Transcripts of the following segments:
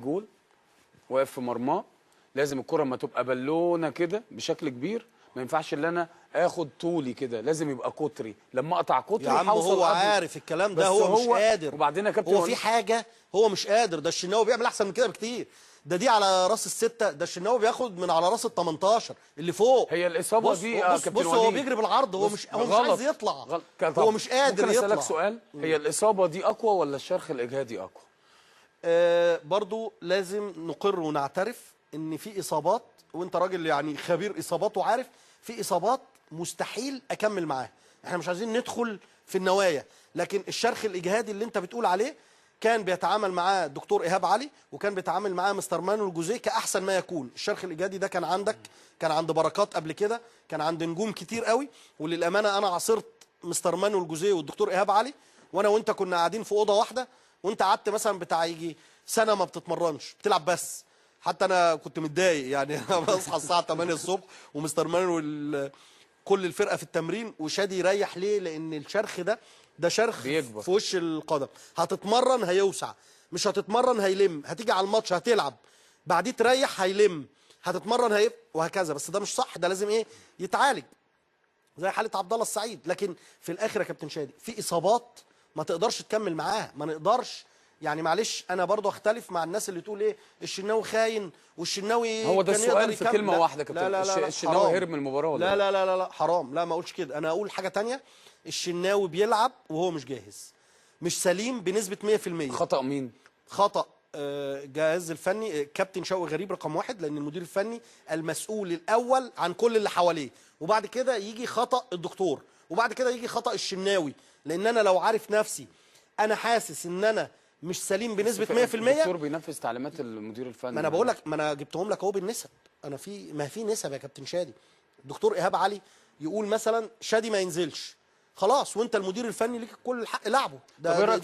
جول واقف في مرماه، لازم الكره اما تبقى بالونه كده بشكل كبير، ما ينفعش ان انا اخد طولي كده، لازم يبقى قطري، لما اقطع قطري يا عم هو عارف الكلام ده، هو مش قادر. وبعدين يا كابتن هو في حاجه هو مش قادر. ده الشناوي بيعمل احسن من كده بكتير. دي على راس الستة، ده الشناوي بياخد من على راس ال18 اللي فوق. هي الاصابه دي يا كابتن بص هو بيجري بالعرض، هو مش عايز يطلع. هو مش قادر ممكن يطلع. اسالك سؤال؟ هي الاصابه دي اقوى ولا الشرخ الاجهادي اقوى؟ برضو لازم نقر ونعترف ان في اصابات، وانت راجل يعني خبير اصابات وعارف في اصابات مستحيل اكمل معاها. احنا مش عايزين ندخل في النوايا، لكن الشرخ الاجهادي اللي انت بتقول عليه كان بيتعامل معاه الدكتور ايهاب علي، وكان بيتعامل معاه مستر مانويل جوزيه كاحسن ما يكون. الشرخ الاجهادي ده كان عندك، كان عند بركات قبل كده، كان عند نجوم كتير قوي. وللامانه انا عاصرت مستر مانويل جوزيه والدكتور ايهاب علي، وانا وانت كنا قاعدين في اوضه واحده، وانت قعدت مثلا بتاع يجي سنه ما بتتمرنش، بتلعب بس. حتى انا كنت متضايق يعني انا بصحى الساعه 8 الصبح ومستر مانويل كل الفرقه في التمرين، وشادي يريح ليه؟ لان الشرخ ده شرخ بيكبر في وش القدم. هتتمرن هيوسع، مش هتتمرن هيلم، هتيجي على الماتش هتلعب بعديه تريح هيلم، هتتمرن وهكذا. بس ده مش صح، ده لازم يتعالج زي حاله عبد الله السعيد. لكن في الاخر يا كابتن شادي في اصابات ما تقدرش تكمل معاها، ما نقدرش يعني. معلش انا برضو اختلف مع الناس اللي تقول الشناوي خاين والشناوي هو ده كان السؤال في كلمه واحده كابتن. لا الشناوي هرب من المباراه ولا لا حرام. لا ما اقولش كده، انا اقول حاجه تانية. الشناوي بيلعب وهو مش جاهز، مش سليم بنسبه 100%. خطأ مين؟ خطأ الجهاز الفني، كابتن شوقي غريب رقم 1، لان المدير الفني المسؤول الاول عن كل اللي حواليه، وبعد كده يجي خطأ الدكتور، وبعد كده يجي خطأ الشناوي. لان انا لو عارف نفسي انا حاسس ان انا مش سليم بنسبه 100%. الدكتور بينفذ تعليمات المدير الفني. ما انا بقول لك، ما انا جبتهم لك اهو بالنسب. ما في نسب يا كابتن شادي. الدكتور ايهاب علي يقول مثلا شادي ما ينزلش، خلاص وانت المدير الفني ليك كل الحق لعبه. ده طب ايه رايك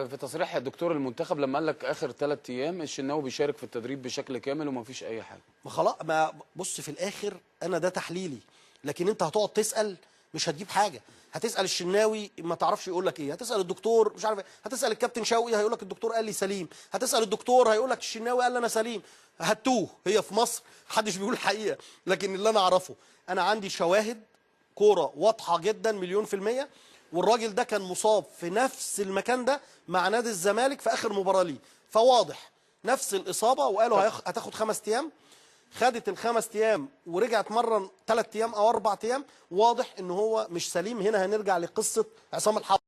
في تصريح الدكتور المنتخب لما قال لك اخر 3 ايام الشناوي بيشارك في التدريب بشكل كامل وما فيش اي حاجه؟ ما خلاص، ما بص في الاخر انا ده تحليلي، لكن انت هتقعد تسال مش هتجيب حاجه. هتسال الشناوي ما تعرفش يقول لك ايه، هتسال الدكتور مش عارف ايه، هتسال الكابتن شوقي هيقول لك الدكتور قال لي سليم، هتسال الدكتور هيقول لك الشناوي قال لي انا سليم. هتوه. هي في مصر محدش بيقول الحقيقه، لكن اللي انا اعرفه انا عندي شواهد كوره واضحه جدا مليون في الميه. والراجل ده كان مصاب في نفس المكان ده مع نادي الزمالك في اخر مباراه ليه، فواضح نفس الاصابه. وقالوا هتاخد 5 ايام، خدت ال5 ايام ورجع اتمرن 3 ايام او 4 ايام. واضح ان هو مش سليم. هنا هنرجع لقصه عصام الحضري.